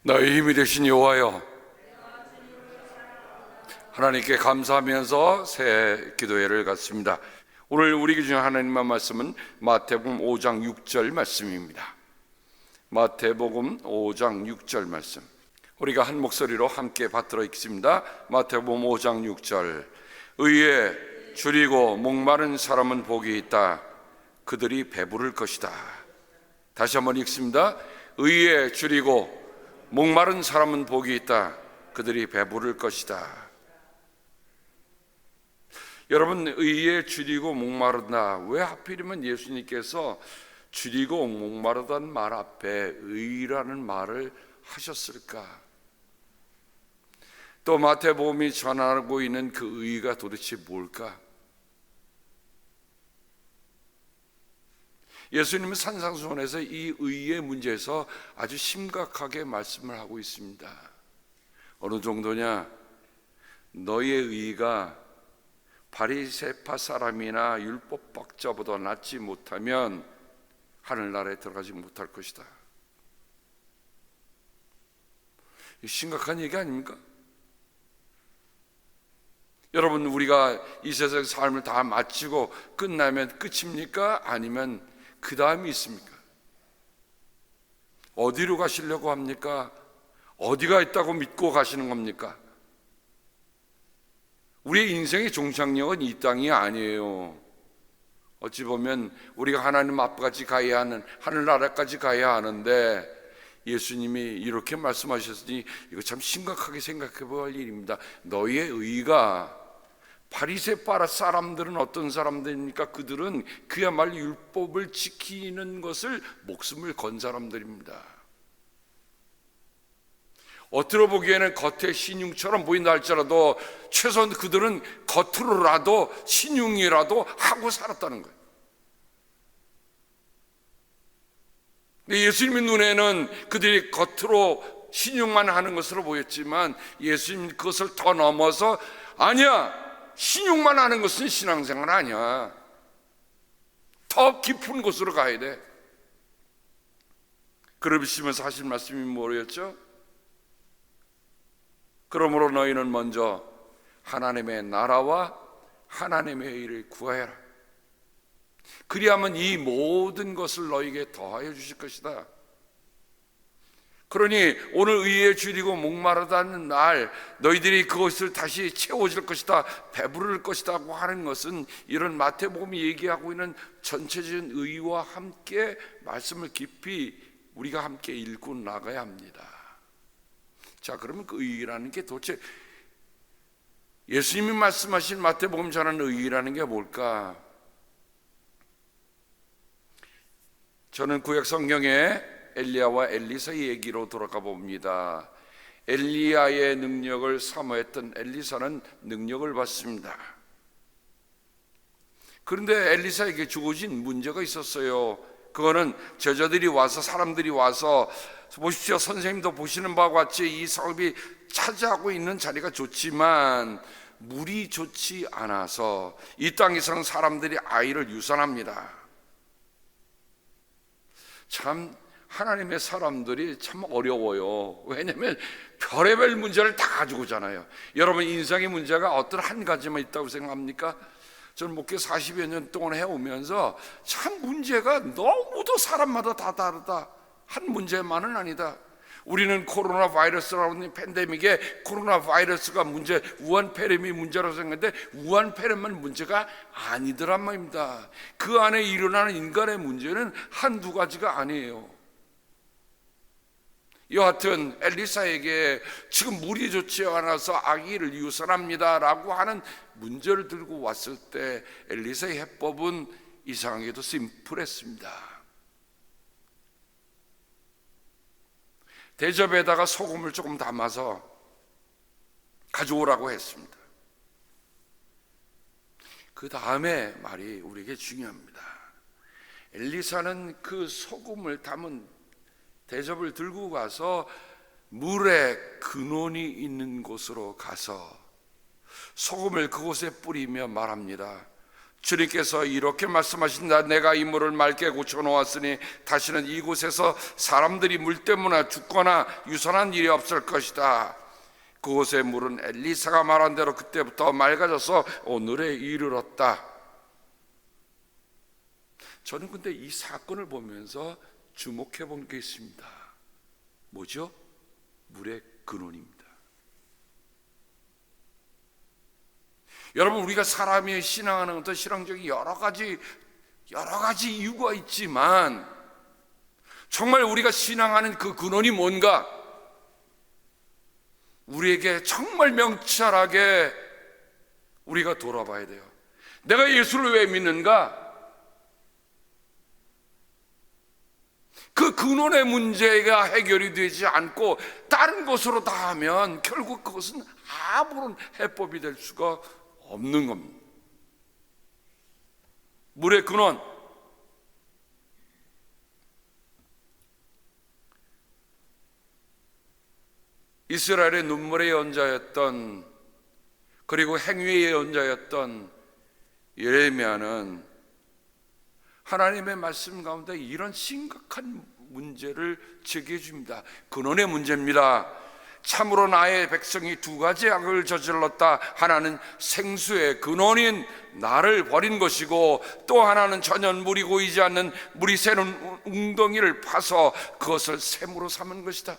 너희 힘이 되신 여호와여, 하나님께 감사하면서 새 기도회를 갖습니다. 오늘 우리 기준 하나님의 말씀은 마태복음 5장 6절 말씀입니다. 마태복음 5장 6절 말씀, 우리가 한 목소리로 함께 받들어 읽습니다. 마태복음 5장 6절, 의에 줄이고 목마른 사람은 복이 있다. 그들이 배부를 것이다. 다시 한번 읽습니다. 의에 줄이고 목마른 사람은 복이 있다. 그들이 배부를 것이다. 여러분, 의에 줄이고 목마르다, 왜 하필이면 예수님께서 줄이고 목마르다는 말 앞에 의라는 말을 하셨을까? 또 마태복음이 전하고 있는 그 의가 도대체 뭘까? 예수님은 산상수훈에서 이 의의 문제에서 아주 심각하게 말씀을 하고 있습니다. 어느 정도냐? 너의 의가 바리새파 사람이나 율법학자보다 낫지 못하면 하늘나라에 들어가지 못할 것이다. 심각한 얘기 아닙니까? 여러분, 우리가 이 세상 삶을 다 마치고 끝나면 끝입니까? 아니면 그 다음이 있습니까? 어디로 가시려고 합니까? 어디가 있다고 믿고 가시는 겁니까? 우리의 인생의 종착역은 이 땅이 아니에요. 어찌 보면 우리가 하나님 앞까지 가야 하는, 하늘나라까지 가야 하는데 예수님이 이렇게 말씀하셨으니 이거 참 심각하게 생각해 볼 일입니다. 너희의 의가, 바리새파 사람들은 어떤 사람들입니까? 그들은 그야말로 율법을 지키는 것을 목숨을 건 사람들입니다. 겉으로 보기에는 겉에 신용처럼 보인다 할지라도 최소한 그들은 겉으로라도 신용이라도 하고 살았다는 거예요. 근데 예수님의 눈에는 그들이 겉으로 신용만 하는 것으로 보였지만 예수님은 그것을 더 넘어서 아니야, 신용만 하는 것은 신앙생활 아니야. 더 깊은 곳으로 가야 돼. 그러시면서 하신 말씀이 뭐였죠? 그러므로 너희는 먼저 하나님의 나라와 하나님의 의를 구하여라. 그리하면 이 모든 것을 너희에게 더하여 주실 것이다. 그러니 오늘 의에 줄이고 목마르다는 날 너희들이 그것을 다시 채워줄 것이다, 배부를 것이다 하는 것은 이런 마태복음이 얘기하고 있는 전체적인 의와 함께 말씀을 깊이 우리가 함께 읽고 나가야 합니다. 자, 그러면 그 의라는 게 도대체 예수님이 말씀하신 마태복음 전하는 의라는 게 뭘까? 저는 구약 성경에 엘리야와 엘리사의 얘기로 돌아가 봅니다. 엘리야의 능력을 사모했던 엘리사는 능력을 받습니다. 그런데 엘리사에게 주어진 문제가 있었어요. 그거는 제자들이 와서, 사람들이 와서 보십시오, 선생님도 보시는 바와 같이 이 사업이 차지하고 있는 자리가 좋지만 물이 좋지 않아서 이 땅에서는 사람들이 아이를 유산합니다. 참 하나님의 사람들이 참 어려워요. 왜냐하면 별의별 문제를 다 가지고 오잖아요. 여러분, 인생의 문제가 어떤 한 가지만 있다고 생각합니까? 저는 목회 40여 년 동안 해오면서 참 문제가 너무도 사람마다 다 다르다. 한 문제만은 아니다. 우리는 코로나 바이러스라는 팬데믹에 코로나 바이러스가 문제, 우한 폐렴이 문제라고 생각했는데 우한 폐렴은 문제가 아니더란 말입니다. 그 안에 일어나는 인간의 문제는 한두 가지가 아니에요. 여하튼 엘리사에게 지금 물이 좋지 않아서 아기를 유산합니다 라고 하는 문제를 들고 왔을 때 엘리사의 해법은 이상하게도 심플했습니다. 대접에다가 소금을 조금 담아서 가져오라고 했습니다. 그 다음에 말이 우리에게 중요합니다. 엘리사는 그 소금을 담은 대접을 들고 가서 물에 근원이 있는 곳으로 가서 소금을 그곳에 뿌리며 말합니다. 주님께서 이렇게 말씀하신다. 내가 이 물을 맑게 고쳐놓았으니 다시는 이곳에서 사람들이 물 때문에 죽거나 유선한 일이 없을 것이다. 그곳의 물은 엘리사가 말한 대로 그때부터 맑아져서 오늘에 이르렀다. 저는 근데 이 사건을 보면서 주목해 본 게 있습니다. 뭐죠? 물의 근원입니다. 여러분, 우리가 사람이 신앙하는 어떤 신앙적인 여러 가지 이유가 있지만 정말 우리가 신앙하는 그 근원이 뭔가 우리에게 정말 명철하게 우리가 돌아봐야 돼요. 내가 예수를 왜 믿는가? 그 근원의 문제가 해결이 되지 않고 다른 것으로 다 하면 결국 그것은 아무런 해법이 될 수가 없는 겁니다. 물의 근원, 이스라엘의 눈물의 연자였던, 그리고 행위의 연자였던 예레미야는 하나님의 말씀 가운데 이런 심각한 문제를 제기해 줍니다. 근원의 문제입니다. 참으로 나의 백성이 두 가지 악을 저질렀다. 하나는 생수의 근원인 나를 버린 것이고, 또 하나는 전혀 물이 고이지 않는 물이 새는 웅덩이를 파서 그것을 샘으로 삼은 것이다.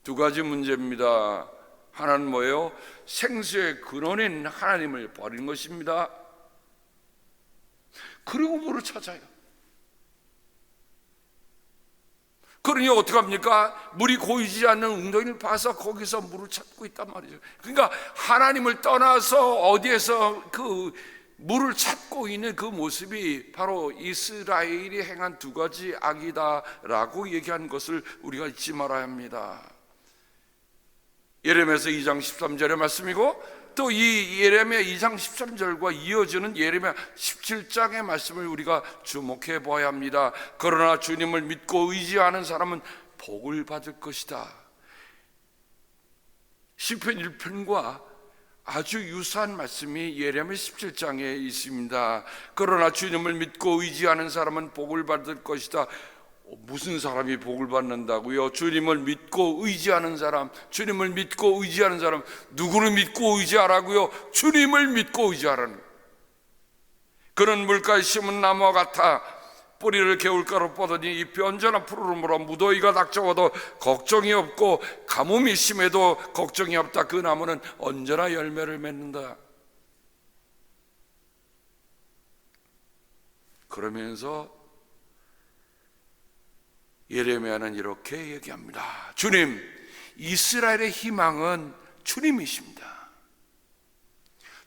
두 가지 문제입니다. 하나는 뭐예요? 생수의 근원인 하나님을 버린 것입니다. 그리고 물을 찾아요. 그러니 어떡합니까? 물이 고이지 않는 웅덩이를 파서 거기서 물을 찾고 있단 말이죠. 그러니까 하나님을 떠나서 어디에서 그 물을 찾고 있는 그 모습이 바로 이스라엘이 행한 두 가지 악이다라고 얘기한 것을 우리가 잊지 말아야 합니다. 예레미야서 2장 13절의 말씀이고, 또 이 예레미야 2장 13절과 이어지는 예레미야 17장의 말씀을 우리가 주목해 보아야 합니다. 그러나 주님을 믿고 의지하는 사람은 복을 받을 것이다. 시편 1편과 아주 유사한 말씀이 예레미야 17장에 있습니다. 그러나 주님을 믿고 의지하는 사람은 복을 받을 것이다. 무슨 사람이 복을 받는다고요? 주님을 믿고 의지하는 사람, 주님을 믿고 의지하는 사람, 누구를 믿고 의지하라고요? 주님을 믿고 의지하라는. 그는 물가에 심은 나무와 같아 뿌리를 개울가로 뻗으니 잎이 언제나 푸르름으로 무더위가 닥쳐와도 걱정이 없고 가뭄이 심해도 걱정이 없다. 그 나무는 언제나 열매를 맺는다. 그러면서 예레미야는 이렇게 얘기합니다. 주님, 이스라엘의 희망은 주님이십니다.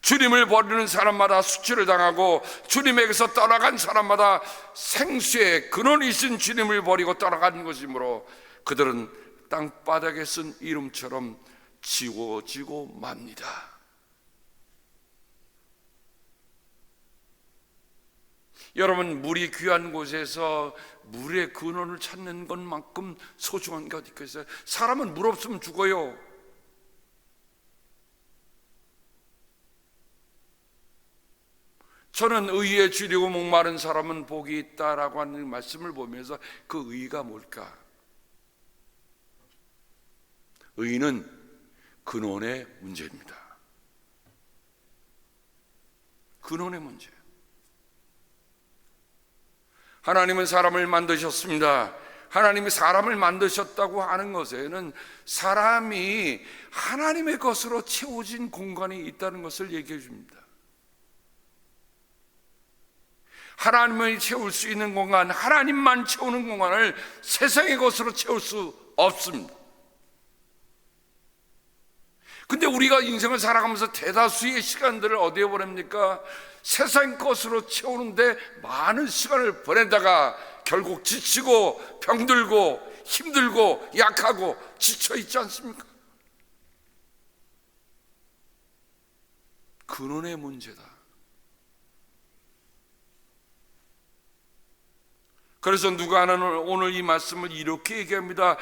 주님을 버리는 사람마다 수치를 당하고 주님에게서 떠나간 사람마다 생수의 근원이신 주님을 버리고 떠나간 것이므로 그들은 땅바닥에 쓴 이름처럼 지워지고 맙니다. 여러분, 물이 귀한 곳에서 물의 근원을 찾는 것만큼 소중한 게 어디 있겠어요? 사람은 물 없으면 죽어요. 저는 의에 주리고 목마른 사람은 복이 있다라고 하는 말씀을 보면서 그 의가 뭘까? 의는 근원의 문제입니다. 근원의 문제. 하나님은 사람을 만드셨습니다. 하나님이 사람을 만드셨다고 하는 것에는 사람이 하나님의 것으로 채워진 공간이 있다는 것을 얘기해 줍니다. 하나님이 채울 수 있는 공간, 하나님만 채우는 공간을 세상의 것으로 채울 수 없습니다. 근데 우리가 인생을 살아가면서 대다수의 시간들을 어디에 보냅니까? 세상 것으로 채우는데 많은 시간을 보내다가 결국 지치고 병들고 힘들고 약하고 지쳐 있지 않습니까? 근원의 문제다. 그래서 누가 하나는 오늘 이 말씀을 이렇게 얘기합니다.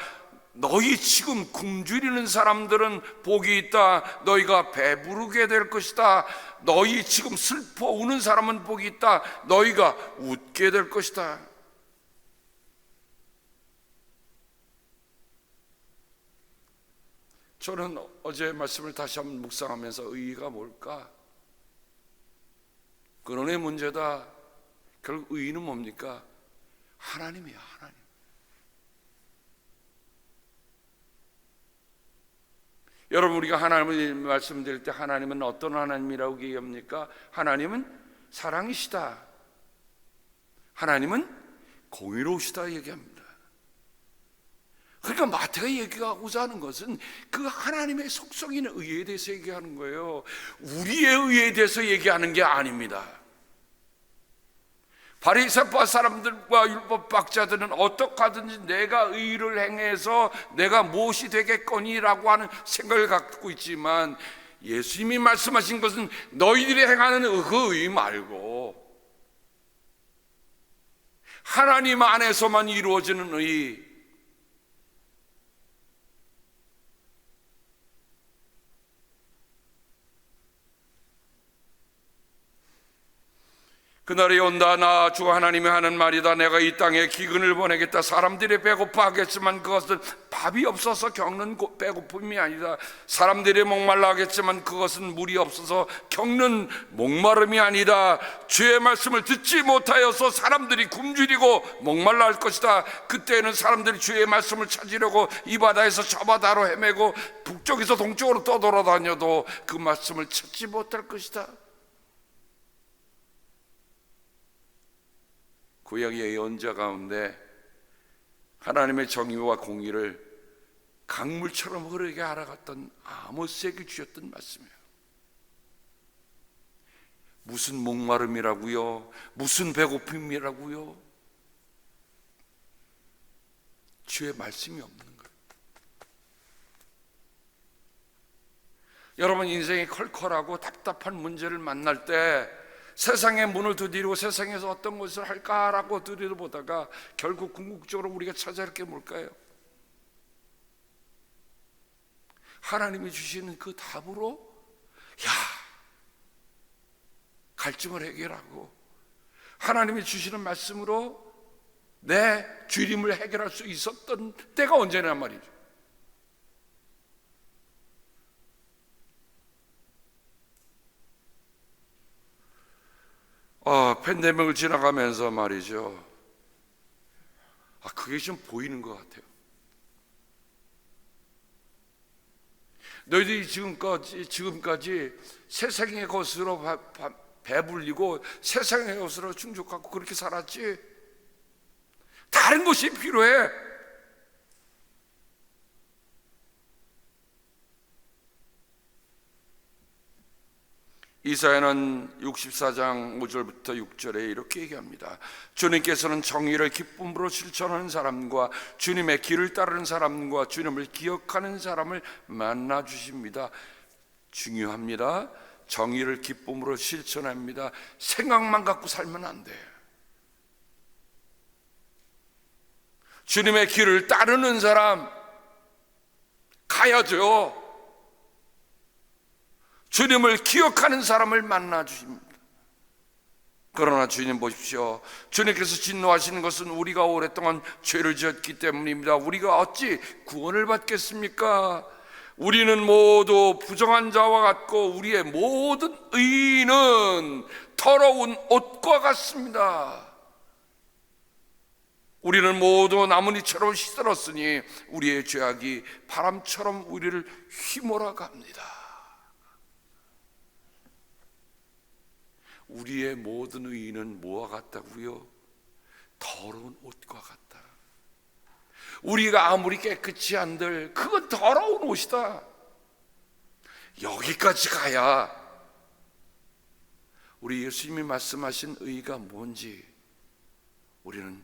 너희 지금 굶주리는 사람들은 복이 있다. 너희가 배부르게 될 것이다. 너희 지금 슬퍼 우는 사람은 복이 있다. 너희가 웃게 될 것이다. 저는 어제 말씀을 다시 한번 묵상하면서 의의가 뭘까? 근원의 문제다. 결국 의의는 뭡니까? 하나님이야, 하나님. 여러분, 우리가 하나님을 말씀드릴 때 하나님은 어떤 하나님이라고 얘기합니까? 하나님은 사랑이시다. 하나님은 공의로우시다 얘기합니다. 그러니까 마태가 얘기하고자 하는 것은 그 하나님의 속성인 의에 대해서 얘기하는 거예요. 우리의 의에 대해서 얘기하는 게 아닙니다. 바리새파 사람들과 율법학자들은 어떻게 하든지 내가 의를 행해서 내가 무엇이 되겠거니라고 하는 생각을 갖고 있지만, 예수님이 말씀하신 것은 너희들이 행하는 그 의 말고 하나님 안에서만 이루어지는 의, 그날이 온다. 나 주 하나님이 하는 말이다. 내가 이 땅에 기근을 보내겠다. 사람들이 배고파하겠지만 그것은 밥이 없어서 겪는 배고픔이 아니다. 사람들이 목말라 하겠지만 그것은 물이 없어서 겪는 목마름이 아니다. 주의 말씀을 듣지 못하여서 사람들이 굶주리고 목말라 할 것이다. 그때는 사람들이 주의 말씀을 찾으려고 이 바다에서 저 바다로 헤매고 북쪽에서 동쪽으로 떠돌아다녀도 그 말씀을 찾지 못할 것이다. 구약의 예언자 가운데 하나님의 정의와 공의를 강물처럼 흐르게 알아갔던 아모스에게 주셨던 말씀이에요. 무슨 목마름이라고요? 무슨 배고픔이라고요? 주의 말씀이 없는 거예요. 여러분, 인생이 컬컬하고 답답한 문제를 만날 때 세상의 문을 두드리고 세상에서 어떤 것을 할까라고 들여다보다가 결국 궁극적으로 우리가 찾아야 할 게 뭘까요? 하나님이 주시는 그 답으로 갈증을 해결하고 하나님이 주시는 말씀으로 내 주림을 해결할 수 있었던 때가 언제냐 말이죠. 팬데믹을 지나가면서 말이죠. 그게 좀 보이는 것 같아요. 너희들이 지금까지 세상의 것으로 배불리고 세상의 것으로 충족하고 그렇게 살았지. 다른 것이 필요해. 이사야는 64장 5절부터 6절에 이렇게 얘기합니다. 주님께서는 정의를 기쁨으로 실천하는 사람과 주님의 길을 따르는 사람과 주님을 기억하는 사람을 만나 주십니다. 중요합니다. 정의를 기쁨으로 실천합니다. 생각만 갖고 살면 안 돼. 주님의 길을 따르는 사람 가야죠. 주님을 기억하는 사람을 만나 주십니다. 그러나 주님 보십시오. 주님께서 진노하시는 것은 우리가 오랫동안 죄를 지었기 때문입니다. 우리가 어찌 구원을 받겠습니까? 우리는 모두 부정한 자와 같고 우리의 모든 의는 더러운 옷과 같습니다. 우리는 모두 나뭇잎처럼 시들었으니 우리의 죄악이 바람처럼 우리를 휘몰아 갑니다. 우리의 모든 의는 뭐와 같다고요? 더러운 옷과 같다. 우리가 아무리 깨끗이 한들 그건 더러운 옷이다. 여기까지 가야 우리 예수님이 말씀하신 의가 뭔지 우리는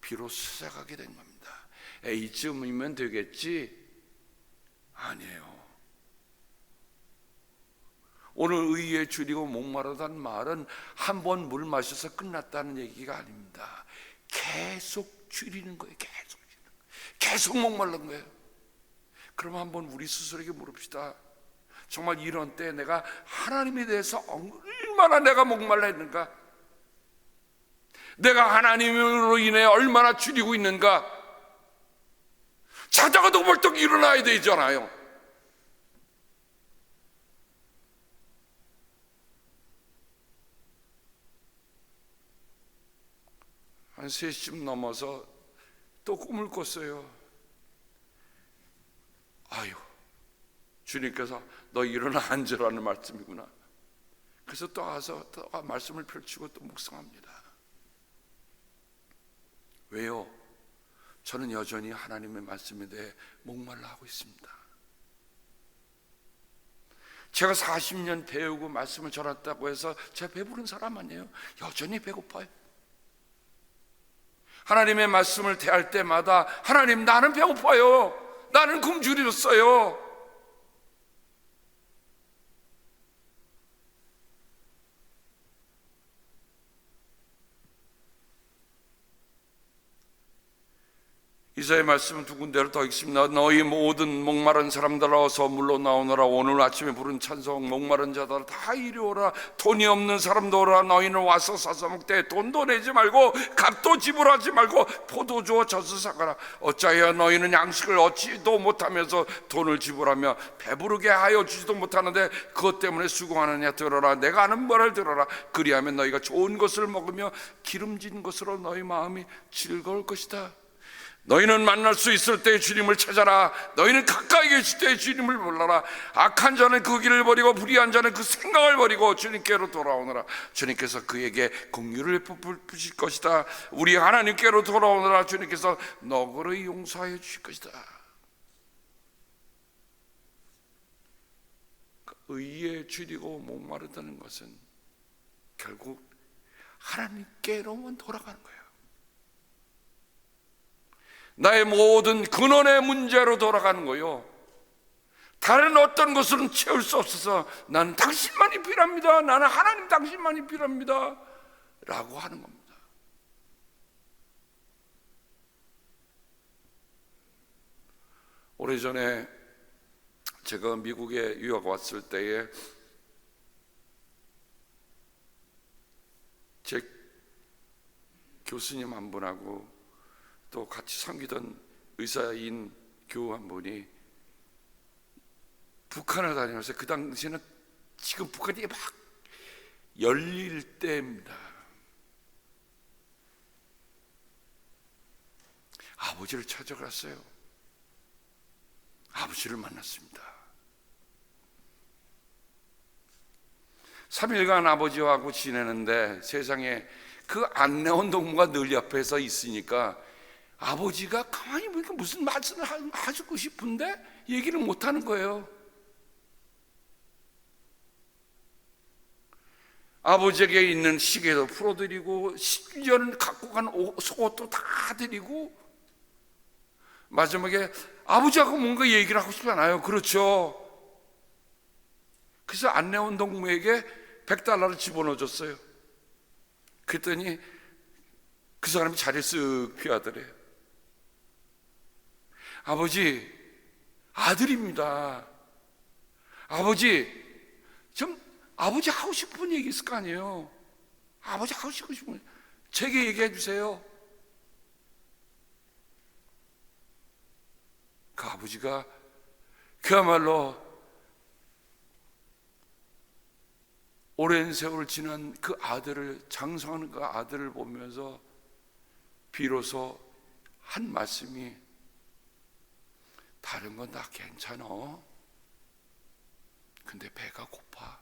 비로소 시작하게 된 겁니다. 이쯤이면 되겠지? 아니에요. 오늘 의에 줄이고 목마르다는 말은 한 번 물 마셔서 끝났다는 얘기가 아닙니다. 계속 줄이는 거예요. 계속 목마른 거예요. 그럼 한번 우리 스스로에게 물읍시다. 정말 이런 때 내가 하나님에 대해서 얼마나 내가 목말라 했는가? 내가 하나님으로 인해 얼마나 줄이고 있는가? 자다가도 벌떡 일어나야 되잖아요. 한 3시쯤 넘어서 또 꿈을 꿨어요. 아유, 주님께서 너 일어나 앉으라는 말씀이구나. 그래서 또 와서 또 말씀을 펼치고 또 묵상합니다. 왜요? 저는 여전히 하나님의 말씀에 대해 목말라 하고 있습니다. 제가 40년 배우고 말씀을 전했다고 해서 제가 배부른 사람 아니에요. 여전히 배고파요. 하나님의 말씀을 대할 때마다 하나님, 나는 배고파요. 나는 굶주렸어요. 이사의 말씀은 두 군데로 더 읽습니다. 너희 모든 목마른 사람들아 어서 물러나오너라. 오늘 아침에 부른 찬송, 목마른 자들아 다 이리 오라. 돈이 없는 사람도 오라. 너희는 와서 사서 먹되 돈도 내지 말고 값도 지불하지 말고 포도주와 젖을 사가라. 어찌하여 너희는 양식을 얻지도 못하면서 돈을 지불하며 배부르게 하여 주지도 못하는데 그것 때문에 수고하느냐. 들어라, 내가 하는 말을 들어라. 그리하면 너희가 좋은 것을 먹으며 기름진 것으로 너희 마음이 즐거울 것이다. 너희는 만날 수 있을 때 주님을 찾아라. 너희는 가까이 계실 때 주님을 불러라. 악한 자는 그 길을 버리고 불의한 자는 그 생각을 버리고 주님께로 돌아오너라. 주님께서 그에게 긍휼을 베푸실 것이다. 우리 하나님께로 돌아오너라. 주님께서 너그러이 용서하여 주실 것이다. 의에 줄이고 목마르다는 것은 결국 하나님께로만 돌아가는 거예요. 나의 모든 근원의 문제로 돌아가는 거요. 다른 어떤 것은 채울 수 없어서 나는 당신만이 필요합니다. 나는 하나님 당신만이 필요합니다. 라고 하는 겁니다. 오래전에 제가 미국에 유학 왔을 때에 제 교수님 한 분하고 또 같이 섬기던 의사인 교우 한 분이 북한을 다니면서, 그 당시에는 지금 북한이 막 열릴 때입니다. 아버지를 찾아갔어요. 아버지를 만났습니다. 3일간 아버지하고 지내는데 세상에 그 안내원 동무가 늘 옆에서 있으니까 아버지가 가만히 보니까 무슨 말씀을 하고 싶은데 얘기를 못하는 거예요. 아버지에게 있는 시계도 풀어드리고 심지어는 갖고 간 속옷도 다 드리고, 마지막에 아버지하고 뭔가 얘기를 하고 싶잖아요. 그렇죠. 그래서 안내원 동무에게 $100를 집어넣어줬어요. 그랬더니 그 사람이 자리에 쓱 피하더래요. 아버지, 아들입니다. 아버지, 좀 아버지 하고 싶은 얘기 있을 거 아니에요. 아버지 하고 싶은 제게 얘기해 주세요. 그 아버지가 그야말로 오랜 세월을 지난 그 아들을, 장성하는 그 아들을 보면서 비로소 한 말씀이, 다른 건 다 괜찮아. 근데 배가 고파.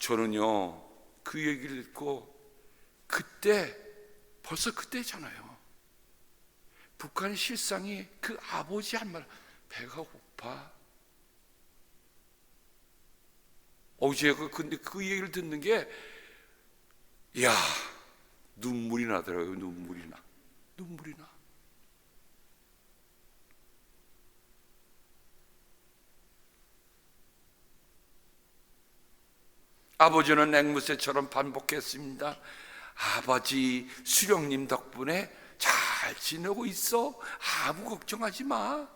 저는요, 그 얘기를 듣고 그때, 벌써 그때잖아요. 북한의 실상이 그 아버지 한 말, 배가 고파. 제가 근데 그 얘기를 듣는 게, 이야, 눈물이 나더라고요. 눈물이 나. 아버지는 앵무새처럼 반복했습니다. 아버지 수령님 덕분에 잘 잘 지내고 있어. 아무 걱정하지 마.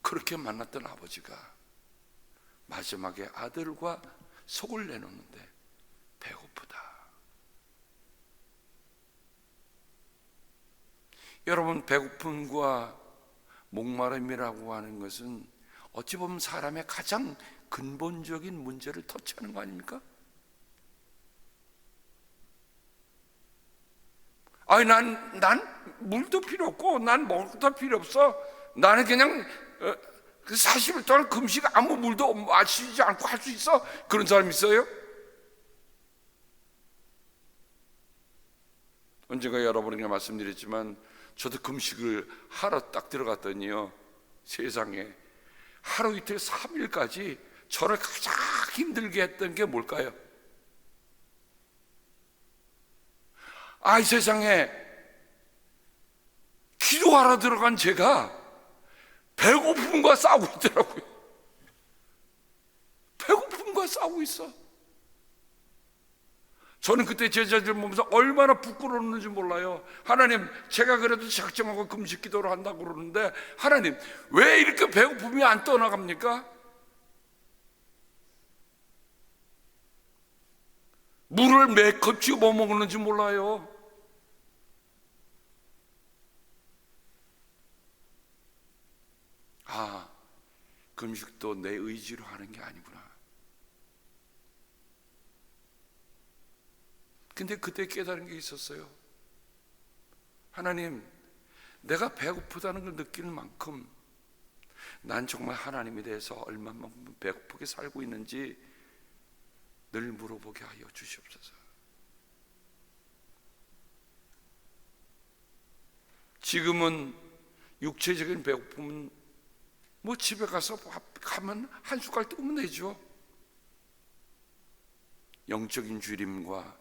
그렇게 만났던 아버지가 마지막에 아들과 속을 내놓는데 배고프다. 여러분, 배고픔과 목마름이라고 하는 것은 어찌 보면 사람의 가장 근본적인 문제를 터치하는 거 아닙니까? 아니, 난 물도 필요 없고, 난 먹을 것도 필요 없어. 나는 그냥 40일 동안 금식 아무 물도 마시지 않고 할 수 있어. 그런 사람 있어요? 언젠가 여러분에게 말씀드렸지만, 저도 금식을 하러 딱 들어갔더니요, 세상에 하루 이틀 3일까지 저를 가장 힘들게 했던 게 뭘까요? 이 세상에 기도하러 들어간 제가 배고픔과 싸우고 있더라고요. 배고픔과 싸우고 있어. 저는 그때 제자들 보면서 얼마나 부끄러웠는지 몰라요. 하나님, 제가 그래도 작정하고 금식 기도를 한다고 그러는데, 하나님, 왜 이렇게 배고픔이 안 떠나갑니까? 물을 몇 컵 집어 먹는지 몰라요. 금식도 내 의지로 하는 게 아니구나. 근데 그때 깨달은 게 있었어요. 하나님, 내가 배고프다는 걸 느끼는 만큼 난 정말 하나님에 대해서 얼마만큼 배고프게 살고 있는지 늘 물어보게 하여 주시옵소서. 지금은 육체적인 배고픔은 뭐 집에 가서 가면 한 숟갈 뜨면 되죠. 영적인 주림과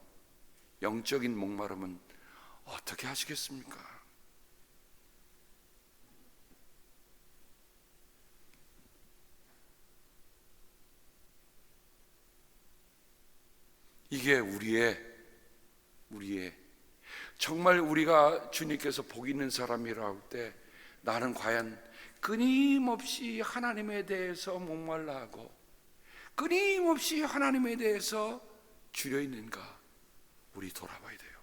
영적인 목마름은 어떻게 하시겠습니까? 이게 우리의 정말 우리가 주님께서 복 있는 사람이라고 할 때, 나는 과연 끊임없이 하나님에 대해서 목말라 하고 끊임없이 하나님에 대해서 주려 있는가, 우리 돌아봐야 돼요.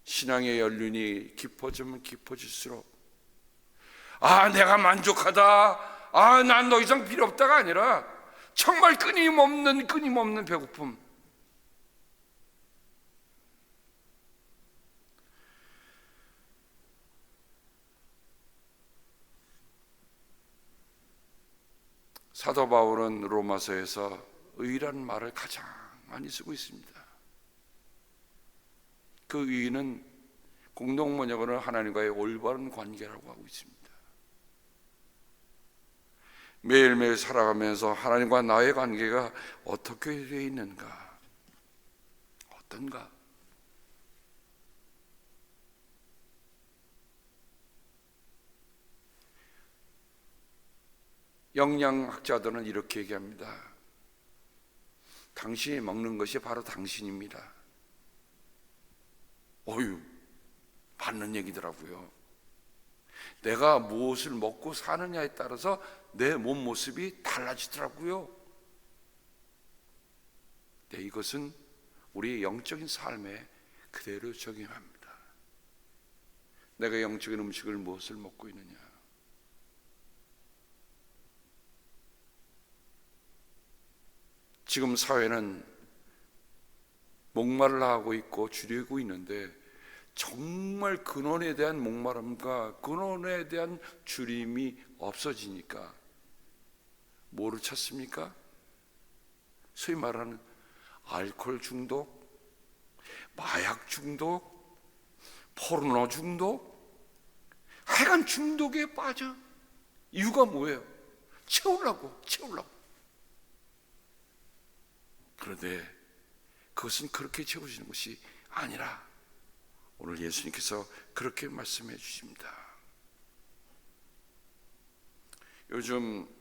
신앙의 연륜이 깊어지면 깊어질수록 내가 만족하다, 난 더 이상 필요 없다가 아니라 정말 끊임없는 배고픔. 사도 바울은 로마서에서 의라는 말을 가장 많이 쓰고 있습니다. 그 의는 공동번역으로는 하나님과의 올바른 관계라고 하고 있습니다. 매일매일 살아가면서 하나님과 나의 관계가 어떻게 되어 있는가, 어떤가? 영양학자들은 이렇게 얘기합니다. 당신이 먹는 것이 바로 당신입니다. 맞는 얘기더라고요. 내가 무엇을 먹고 사느냐에 따라서 내 몸 모습이 달라지더라고요. 이것은 우리의 영적인 삶에 그대로 적용합니다. 내가 영적인 음식을 무엇을 먹고 있느냐, 지금 사회는 목말라 하고 있고 줄이고 있는데, 정말 근원에 대한 목마름과 근원에 대한 줄임이 없어지니까 뭐를 찾습니까? 소위 말하는 알코올 중독, 마약 중독, 포르노 중독, 하여간 중독에 빠져. 이유가 뭐예요? 채우려고. 그런데 그것은 그렇게 채워지는 것이 아니라 오늘 예수님께서 그렇게 말씀해 주십니다. 요즘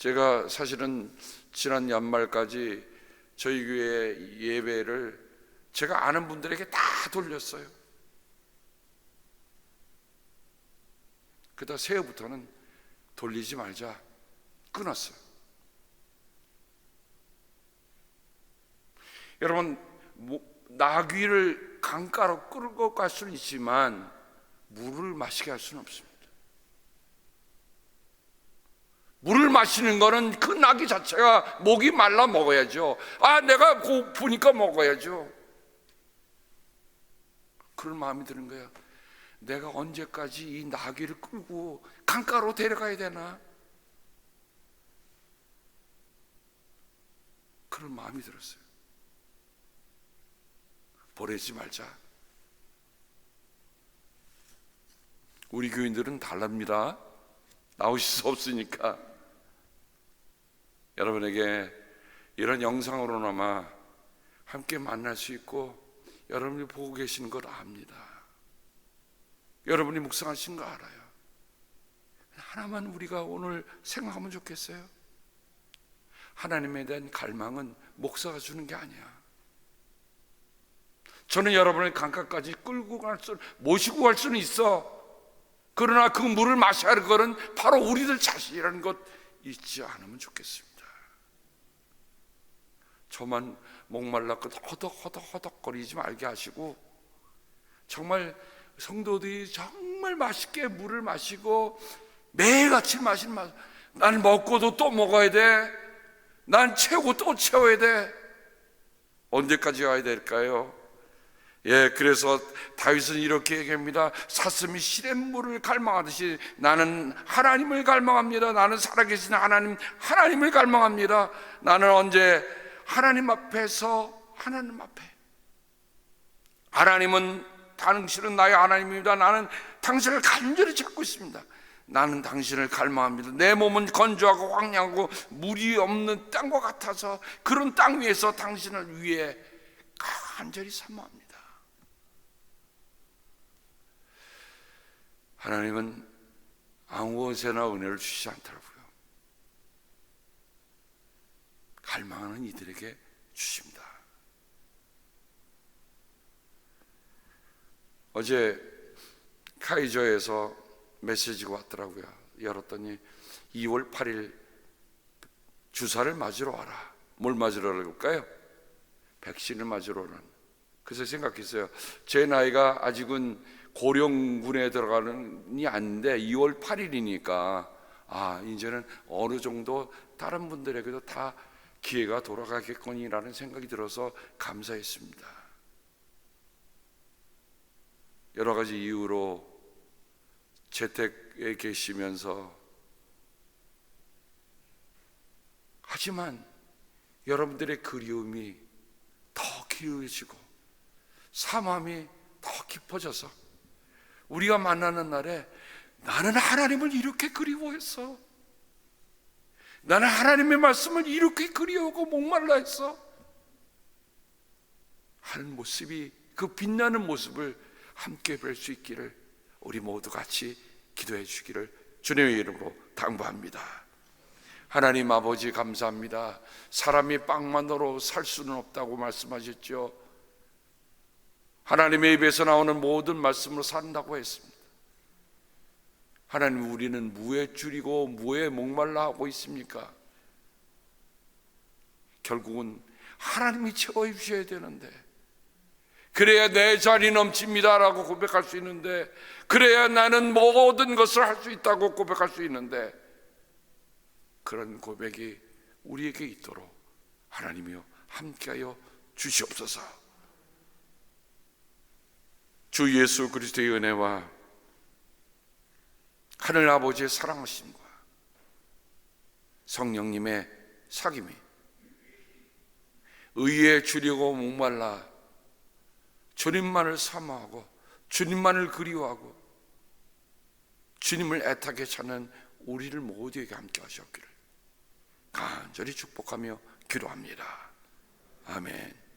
제가 사실은 지난 연말까지 저희 교회 예배를 제가 아는 분들에게 다 돌렸어요. 그러다 새해부터는 돌리지 말자 끊었어요. 여러분, 나귀를 강가로 끌고 갈 수는 있지만 물을 마시게 할 수는 없습니다. 물을 마시는 거는 그 나귀 자체가 목이 말라 먹어야죠. 내가 고프니까 먹어야죠. 그런 마음이 드는 거예요. 내가 언제까지 이 나귀를 끌고 강가로 데려가야 되나? 그런 마음이 들었어요. 보내지 말자. 우리 교인들은 다릅니다. 나오실 수 없으니까. 여러분에게 이런 영상으로나마 함께 만날 수 있고 여러분이 보고 계시는 걸 압니다. 여러분이 묵상하신 거 알아요. 하나만 우리가 오늘 생각하면 좋겠어요. 하나님에 대한 갈망은 목사가 주는 게 아니야. 저는 여러분을 강가까지 모시고 갈 수는 있어. 그러나 그 물을 마셔야 할 것은 바로 우리들 자신이라는 것 잊지 않으면 좋겠습니다. 저만 목말라 허덕허덕거리지 말게 하시고, 정말 성도들이 정말 맛있게 물을 마시고 매일같이 마시는 맛. 난 먹고도 또 먹어야 돼. 난 채우고 또 채워야 돼. 언제까지 와야 될까요? 그래서 다윗은 이렇게 얘기합니다. 사슴이 시냇물을 갈망하듯이 나는 하나님을 갈망합니다. 나는 살아계신 하나님을 갈망합니다. 나는 언제 하나님 앞에서 하나님은 당신은 나의 하나님입니다. 나는 당신을 간절히 찾고 있습니다. 나는 당신을 갈망합니다. 내 몸은 건조하고 황량하고 물이 없는 땅과 같아서 그런 땅 위에서 당신을 위해 간절히 사모합니다. 하나님은 아무것에나 은혜를 주시지 않더라고요. 갈망하는 이들에게 주십니다. 어제 카이저에서 메시지가 왔더라고요. 열었더니 2월 8일 주사를 맞으러 와라. 뭘 맞으러 갈까요? 백신을 맞으러 오는. 그래서 생각했어요. 제 나이가 아직은 고령군에 들어가는이 아닌데 2월 8일이니까 이제는 어느 정도 다른 분들에게도 다 기회가 돌아가겠거니라는 생각이 들어서 감사했습니다. 여러 가지 이유로 재택에 계시면서, 하지만 여러분들의 그리움이 더 기울어지고 사모함이 더 깊어져서 우리가 만나는 날에 나는 하나님을 이렇게 그리워했어. 나는 하나님의 말씀을 이렇게 그리워하고 목말라 했어. 하는 모습이, 그 빛나는 모습을 함께 뵐 수 있기를 우리 모두 같이 기도해 주기를 주님의 이름으로 당부합니다. 하나님 아버지 감사합니다. 사람이 빵만으로 살 수는 없다고 말씀하셨죠. 하나님의 입에서 나오는 모든 말씀으로 산다고 했습니다. 하나님, 우리는 무에 줄이고 무에 목말라 하고 있습니까? 결국은 하나님이 채워 주셔야 되는데, 그래야 내 잔이 넘칩니다라고 고백할 수 있는데, 그래야 나는 모든 것을 할 수 있다고 고백할 수 있는데, 그런 고백이 우리에게 있도록 하나님이여 함께하여 주시옵소서. 주 예수 그리스도의 은혜와 하늘 아버지의 사랑하심과 성령님의 사귐이 의에 줄이고 목말라 주님만을 사모하고 주님만을 그리워하고 주님을 애타게 찾는 우리를 모두에게 함께 하셨기를 간절히 축복하며 기도합니다. 아멘.